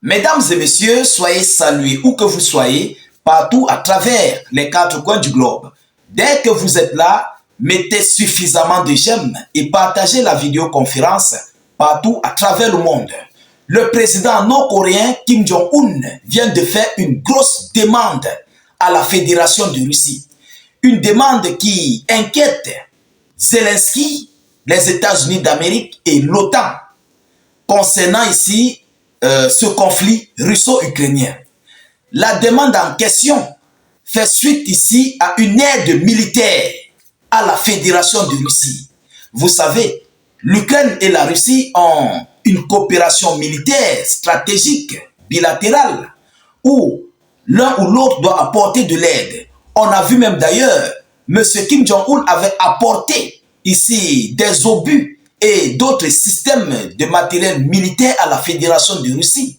Mesdames et messieurs, soyez salués où que vous soyez, partout à travers les quatre coins du globe. Dès que vous êtes là, mettez suffisamment de j'aime et partagez la vidéoconférence partout à travers le monde. Le président nord-coréen Kim Jong-un vient de faire une grosse demande à la Fédération de Russie. Une demande qui inquiète Zelensky, les États-Unis d'Amérique et l'OTAN concernant ici ce conflit russo-ukrainien. La demande en question fait suite ici à une aide militaire à la Fédération de Russie. Vous savez, l'Ukraine et la Russie ont une coopération militaire stratégique bilatérale où l'un ou l'autre doit apporter de l'aide. On a vu même d'ailleurs, M. Kim Jong-un avait apporté ici des obus et d'autres systèmes de matériel militaire à la Fédération de Russie,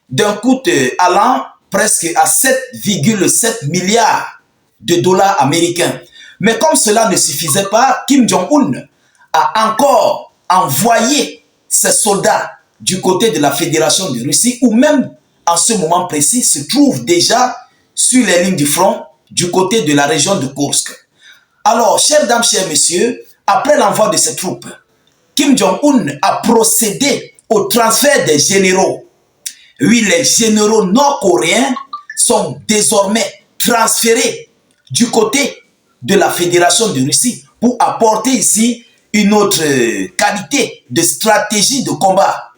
d'un coût allant presque à 7,7 milliards de dollars américains. Mais comme cela ne suffisait pas, Kim Jong-un a encore envoyé ses soldats du côté de la Fédération de Russie, où même en ce moment précis se trouvent déjà sur les lignes du front du côté de la région de Kursk. Alors, chères dames, chers messieurs, après l'envoi de ces troupes, Kim Jong-un a procédé au transfert des généraux. Oui, les généraux nord-coréens sont désormais transférés du côté de la Fédération de Russie pour apporter ici une autre qualité de stratégie de combat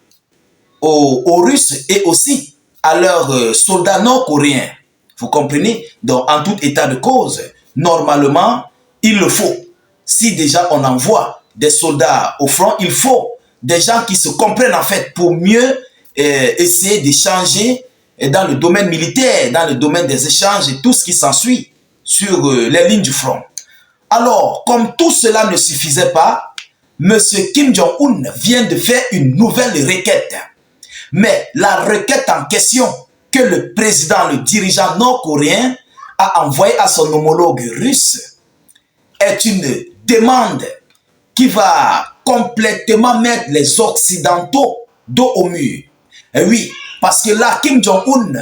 aux Russes et aussi à leurs soldats nord-coréens. Vous comprenez? Donc, en tout état de cause, normalement, il le faut. Si déjà on envoie des soldats au front, il faut des gens qui se comprennent en fait pour mieux essayer d'échanger dans le domaine militaire, dans le domaine des échanges et tout ce qui s'ensuit sur les lignes du front. Alors, comme tout cela ne suffisait pas, M. Kim Jong-un vient de faire une nouvelle requête. Mais la requête en question que le président, le dirigeant nord-coréen a envoyée à son homologue russe est une demande qui va complètement mettre les Occidentaux dos au mur. Et oui, parce que là, Kim Jong-un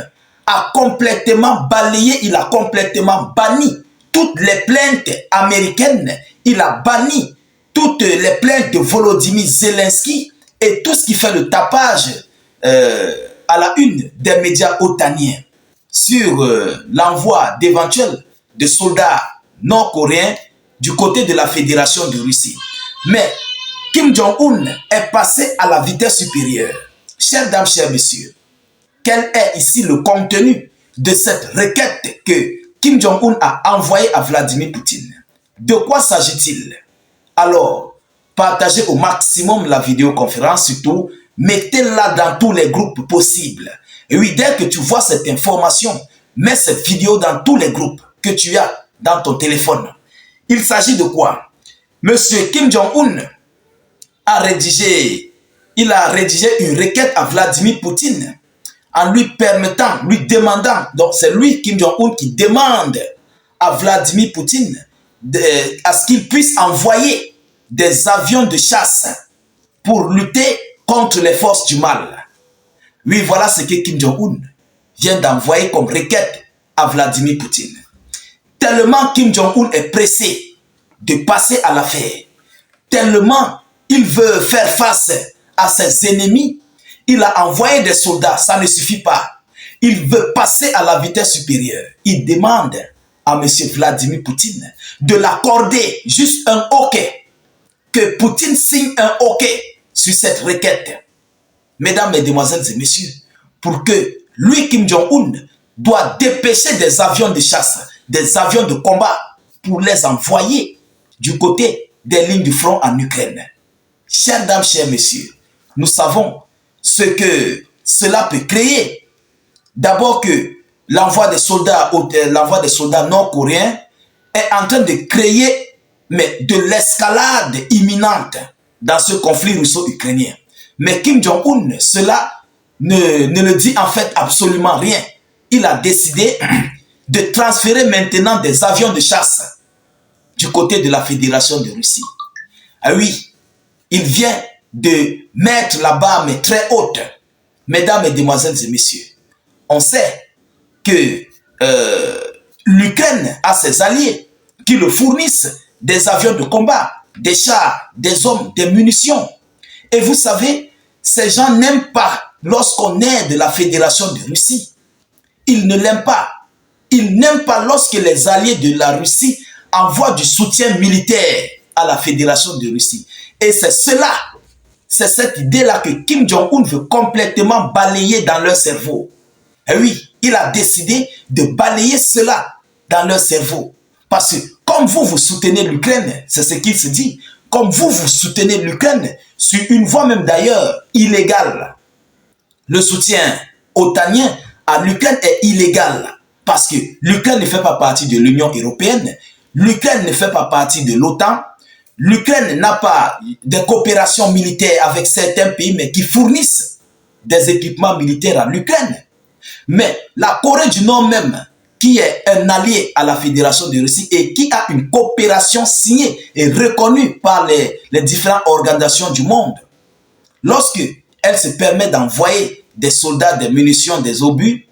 a complètement balayé, il a complètement banni toutes les plaintes américaines, il a banni toutes les plaintes de Volodymyr Zelensky et tout ce qui fait le tapage à la une des médias otaniens sur l'envoi d'éventuels de soldats nord-coréens du côté de la Fédération de Russie. Mais Kim Jong-un est passé à la vitesse supérieure. Chères dames, chers messieurs, quel est ici le contenu de cette requête que Kim Jong-un a envoyée à Vladimir Poutine? De quoi s'agit-il? Alors, partagez au maximum la vidéoconférence, surtout, mettez-la dans tous les groupes possibles. Et oui, dès que tu vois cette information, mets cette vidéo dans tous les groupes que tu as dans ton téléphone. Il s'agit de quoi? Monsieur Kim Jong-un a rédigé une requête à Vladimir Poutine en lui permettant, lui demandant, donc c'est lui, Kim Jong-un, qui demande à Vladimir Poutine à ce qu'il puisse envoyer des avions de chasse pour lutter contre les forces du mal. Oui, voilà ce que Kim Jong-un vient d'envoyer comme requête à Vladimir Poutine. Tellement Kim Jong-un est pressé de passer à l'affaire, tellement il veut faire face à ses ennemis, il a envoyé des soldats, ça ne suffit pas. Il veut passer à la vitesse supérieure. Il demande à M. Vladimir Poutine de l'accorder juste un OK, que Poutine signe un OK sur cette requête. Mesdames, mesdemoiselles et messieurs, pour que lui, Kim Jong-un, doit dépêcher des avions de chasse, des avions de combat pour les envoyer du côté des lignes du front en Ukraine. Chères dames, chers messieurs, nous savons ce que cela peut créer. D'abord que l'envoi des soldats nord-coréens est en train de créer de l'escalade imminente dans ce conflit russo-ukrainien. Mais Kim Jong-un, cela ne le dit en fait absolument rien. Il a décidé de transférer maintenant des avions de chasse du côté de la Fédération de Russie. Ah oui, il vient de mettre la barre mais très haute Mesdames, Mesdemoiselles et Messieurs, on sait que l'Ukraine a ses alliés qui le fournissent des avions de combat, des chars, des hommes, des munitions. Et vous savez, ces gens n'aiment pas lorsqu'on aide la Fédération de Russie. Ils ne l'aiment pas. Ils n'aiment pas lorsque les alliés de la Russie envoient du soutien militaire à la Fédération de Russie. Et c'est cela, c'est cette idée-là que Kim Jong-un veut complètement balayer dans leur cerveau. Et oui, il a décidé de balayer cela dans leur cerveau. Parce que comme vous soutenez l'Ukraine, c'est ce qu'il se dit, comme vous soutenez l'Ukraine, sur une voie même d'ailleurs illégale, le soutien otanien à l'Ukraine est illégal. Parce que l'Ukraine ne fait pas partie de l'Union européenne, l'Ukraine ne fait pas partie de l'OTAN, l'Ukraine n'a pas de coopération militaire avec certains pays, mais qui fournissent des équipements militaires à l'Ukraine. Mais la Corée du Nord même, qui est un allié à la Fédération de Russie et qui a une coopération signée et reconnue par les différentes organisations du monde, lorsque elle se permet d'envoyer des soldats, des munitions, des obus,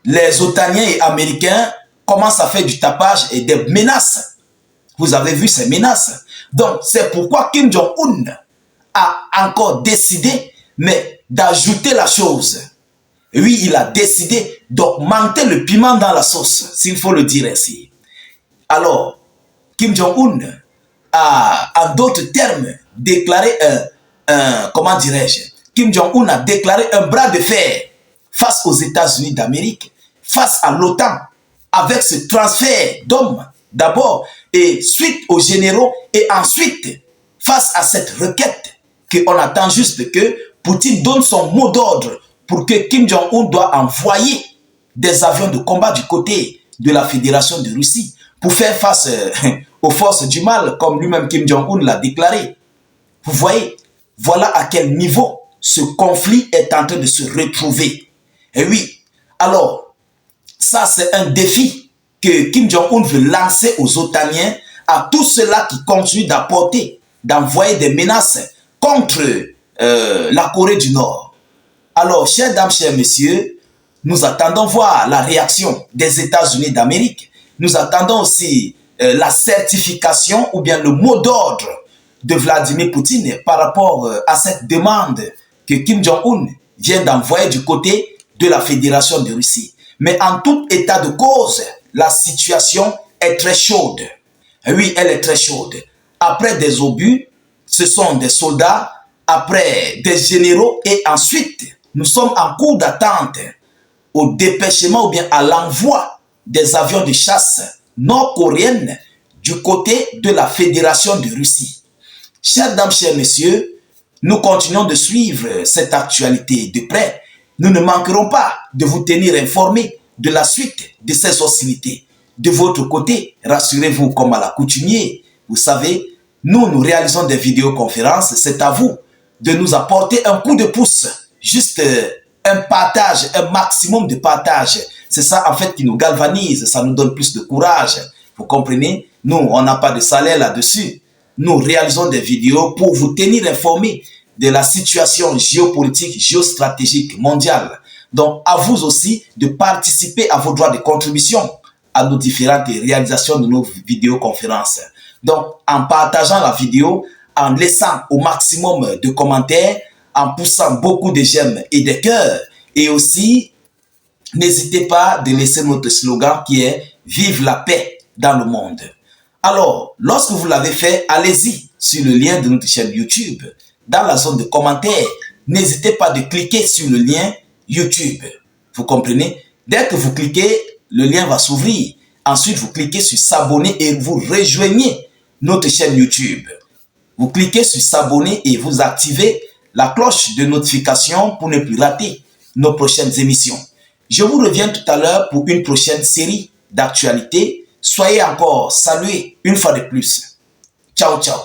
les Otaniens et Américains commencent à faire du tapage et des menaces. Vous avez vu ces menaces. Donc, c'est pourquoi Kim Jong-un a encore décidé, mais d'ajouter la chose. Oui, il a décidé d'augmenter le piment dans la sauce, s'il faut le dire ainsi. Alors, Kim Jong-un a, en d'autres termes, déclaré comment dirais-je, Kim Jong-un a déclaré un bras de fer face aux États-Unis d'Amérique, face à l'OTAN, avec ce transfert d'hommes d'abord, et suite aux généraux, et ensuite, face à cette requête, qu'on attend juste que Poutine donne son mot d'ordre pour que Kim Jong-un doit envoyer des avions de combat du côté de la Fédération de Russie pour faire face aux forces du mal, comme lui-même Kim Jong-un l'a déclaré. Vous voyez, voilà à quel niveau ce conflit est en train de se retrouver. Et oui, alors, ça c'est un défi que Kim Jong-un veut lancer aux Otaniens, à tous ceux-là qui continuent d'apporter, d'envoyer des menaces contre la Corée du Nord. Alors, chères dames, chers messieurs, nous attendons voir la réaction des États-Unis d'Amérique. Nous attendons aussi la certification ou bien le mot d'ordre de Vladimir Poutine par rapport à cette demande que Kim Jong-un vient d'envoyer du côté de la Fédération de Russie. Mais en tout état de cause, la situation est très chaude. Oui, elle est très chaude. Après des obus, ce sont des soldats, après des généraux et ensuite, nous sommes en cours d'attente au dépêchement ou bien à l'envoi des avions de chasse nord-coréennes du côté de la Fédération de Russie. Chères dames, chers messieurs, nous continuons de suivre cette actualité de près. Nous ne manquerons pas de vous tenir informés de la suite de ces hostilités. De votre côté, rassurez-vous comme à l'accoutumée, vous savez, nous réalisons des vidéoconférences, c'est à vous de nous apporter un coup de pouce, juste un partage, un maximum de partage. C'est ça en fait qui nous galvanise, ça nous donne plus de courage. Vous comprenez? Nous, on n'a pas de salaire là-dessus. Nous réalisons des vidéos pour vous tenir informés de la situation géopolitique, géostratégique mondiale. Donc, à vous aussi de participer à vos droits de contribution à nos différentes réalisations de nos vidéoconférences. Donc, en partageant la vidéo, en laissant au maximum de commentaires, en poussant beaucoup de j'aime et de cœurs. Et aussi, n'hésitez pas de laisser notre slogan qui est « Vive la paix dans le monde ». Alors, lorsque vous l'avez fait, allez-y sur le lien de notre chaîne YouTube. Dans la zone de commentaires, n'hésitez pas de cliquer sur le lien YouTube. Vous comprenez? Dès que vous cliquez, le lien va s'ouvrir. Ensuite, vous cliquez sur s'abonner et vous rejoignez notre chaîne YouTube. Vous cliquez sur s'abonner et vous activez la cloche de notification pour ne plus rater nos prochaines émissions. Je vous reviens tout à l'heure pour une prochaine série d'actualités. Soyez encore salués une fois de plus. Ciao, ciao.